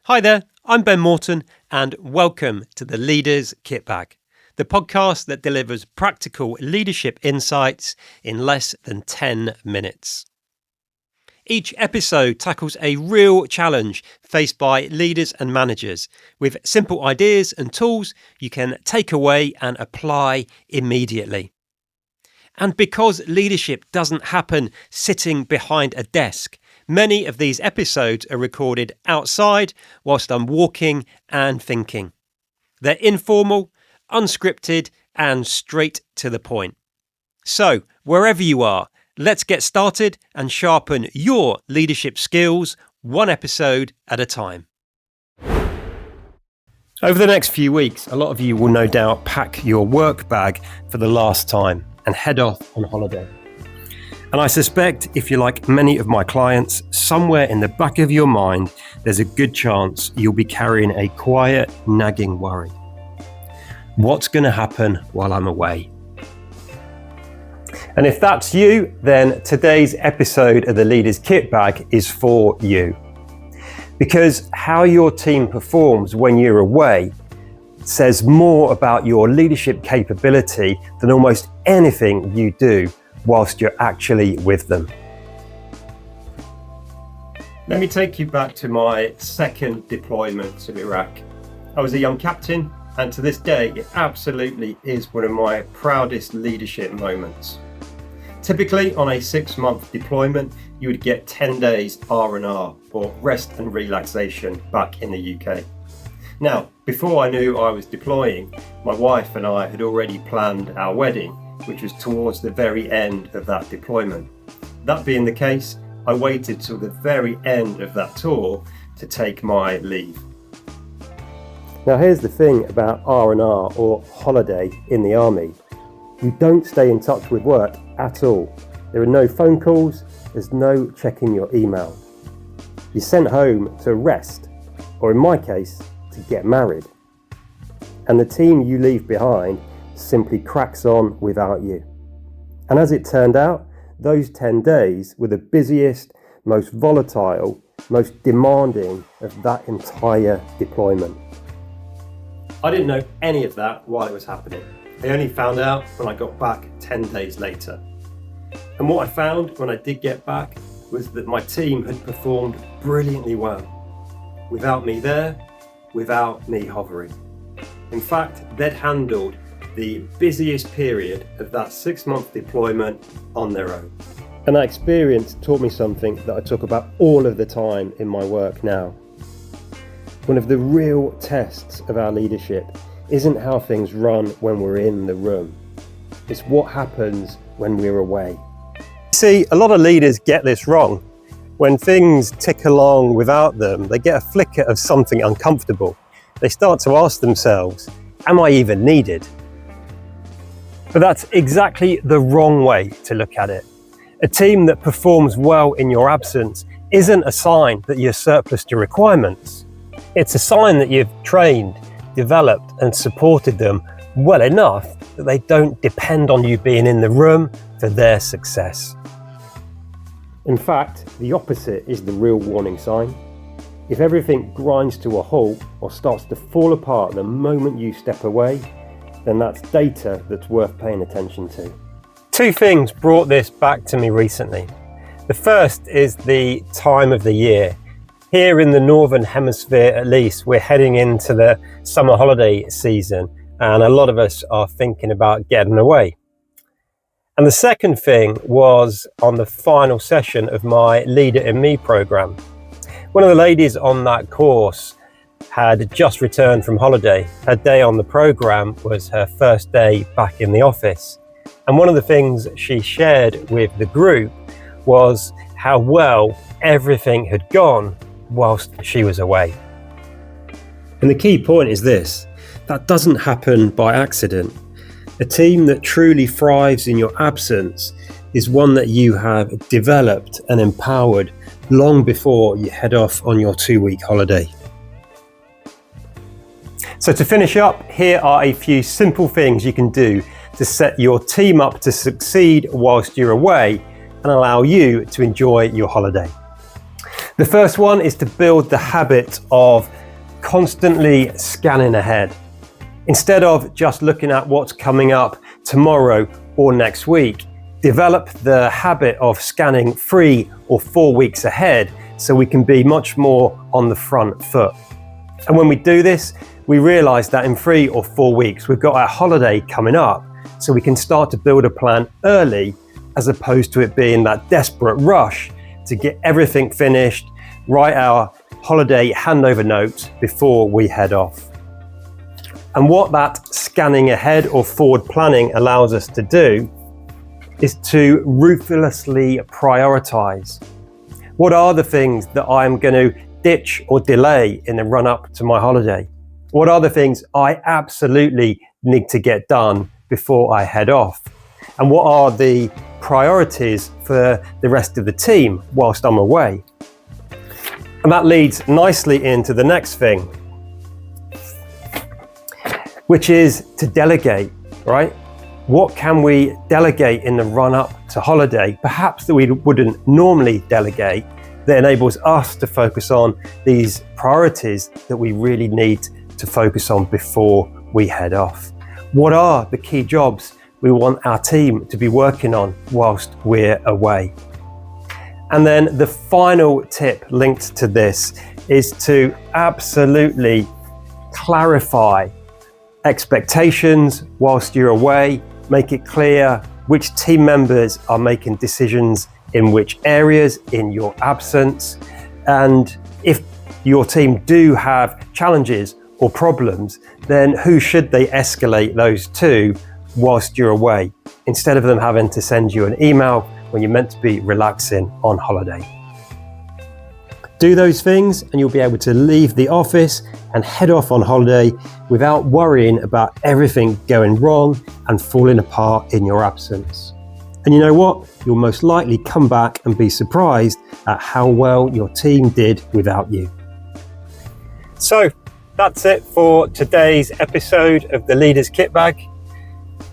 Hi there, I'm Ben Morton and welcome to the Leaders Kitbag, the podcast that delivers practical leadership insights in less than 10 minutes. Each episode tackles a real challenge faced by leaders and managers with simple ideas and tools you can take away and apply immediately. And because leadership doesn't happen sitting behind a desk, many of these episodes are recorded outside whilst I'm walking and thinking. They're informal, unscripted, and straight to the point. So, wherever you are, let's get started and sharpen your leadership skills one episode at a time. Over the next few weeks, a lot of you will no doubt pack your work bag for the last time and head off on holiday. And I suspect if you're like many of my clients, somewhere in the back of your mind, there's a good chance you'll be carrying a quiet, nagging worry. What's going to happen while I'm away? And if that's you, then today's episode of the Leaders Kitbag is for you. Because how your team performs when you're away says more about your leadership capability than almost anything you do whilst you're actually with them. Let me take you back to my second deployment to Iraq. I was a young captain, and to this day, it absolutely is one of my proudest leadership moments. Typically, on a 6-month deployment, you would get 10 days R&R, or rest and relaxation, back in the UK. Now, before I knew I was deploying, my wife and I had already planned our wedding, which was towards the very end of that deployment. That being the case, I waited till the very end of that tour to take my leave. Now here's the thing about R&R or holiday in the army. You don't stay in touch with work at all. There are no phone calls, there's no checking your email. You're sent home to rest, or in my case, to get married. And the team you leave behind simply cracks on without you. And as it turned out, those 10 days were the busiest, most volatile, most demanding of that entire deployment. I didn't know any of that while it was happening. I only found out when I got back 10 days later. And what I found when I did get back was that my team had performed brilliantly well. Without me there, without me hovering. In fact, they'd handled the busiest period of that 6-month deployment on their own. And that experience taught me something that I talk about all of the time in my work now. One of the real tests of our leadership isn't how things run when we're in the room. It's what happens when we're away. See, a lot of leaders get this wrong. When things tick along without them, they get a flicker of something uncomfortable. They start to ask themselves, am I even needed? But that's exactly the wrong way to look at it. A team that performs well in your absence isn't a sign that you're surplus to requirements. It's a sign that you've trained, developed, and supported them well enough that they don't depend on you being in the room for their success. In fact, the opposite is the real warning sign. If everything grinds to a halt or starts to fall apart the moment you step away, then that's data that's worth paying attention to. Two things brought this back to me recently. The first is the time of the year. Here in the Northern Hemisphere, at least, we're heading into the summer holiday season, and a lot of us are thinking about getting away. And the second thing was on the final session of my Leader in Me program. One of the ladies on that course had just returned from holiday. Her day on the program was her first day back in the office. And one of the things she shared with the group was how well everything had gone whilst she was away. And the key point is this: that doesn't happen by accident. A team that truly thrives in your absence is one that you have developed and empowered long before you head off on your 2-week holiday. So to finish up, here are a few simple things you can do to set your team up to succeed whilst you're away and allow you to enjoy your holiday. The first one is to build the habit of constantly scanning ahead. Instead of just looking at what's coming up tomorrow or next week, develop the habit of scanning 3 or 4 weeks ahead so we can be much more on the front foot. And when we do this, we realize that in 3 or 4 weeks, we've got our holiday coming up, so we can start to build a plan early as opposed to it being that desperate rush to get everything finished, write our holiday handover notes before we head off. And what that scanning ahead or forward planning allows us to do is to ruthlessly prioritize. What are the things that I'm going to ditch or delay in the run up to my holiday? What are the things I absolutely need to get done before I head off? And what are the priorities for the rest of the team whilst I'm away? And that leads nicely into the next thing, which is to delegate, right? What can we delegate in the run up to holiday, perhaps that we wouldn't normally delegate, that enables us to focus on these priorities that we really need to focus on before we head off? What are the key jobs we want our team to be working on whilst we're away? And then the final tip linked to this is to absolutely clarify expectations whilst you're away. Make it clear which team members are making decisions in which areas in your absence. And if your team do have challenges or problems, then who should they escalate those to whilst you're away, instead of them having to send you an email when you're meant to be relaxing on holiday. Do those things and you'll be able to leave the office and head off on holiday without worrying about everything going wrong and falling apart in your absence. And you know what? You'll most likely come back and be surprised at how well your team did without you. So that's it for today's episode of the Leaders Kitbag.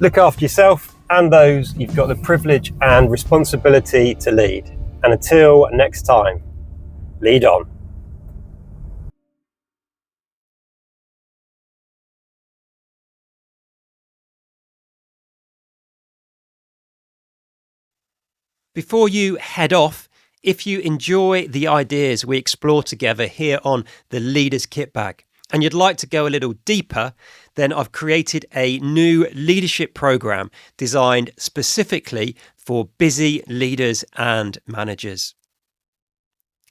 Look after yourself and those you've got the privilege and responsibility to lead. And until next time, lead on. Before you head off, if you enjoy the ideas we explore together here on the Leaders Kitbag and you'd like to go a little deeper, then I've created a new leadership program designed specifically for busy leaders and managers.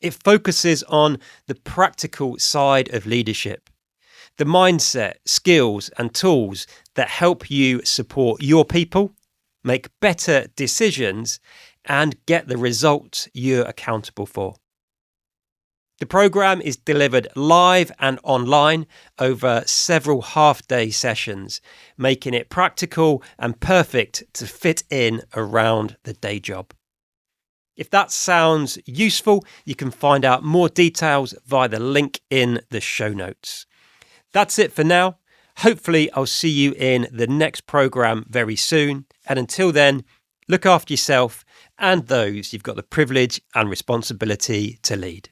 It focuses on the practical side of leadership, the mindset, skills and tools that help you support your people, make better decisions and get the results you're accountable for. The program is delivered live and online over several half-day sessions, making it practical and perfect to fit in around the day job. If that sounds useful, you can find out more details via the link in the show notes. That's it for now. Hopefully, I'll see you in the next program very soon. And until then, look after yourself and those you've got the privilege and responsibility to lead.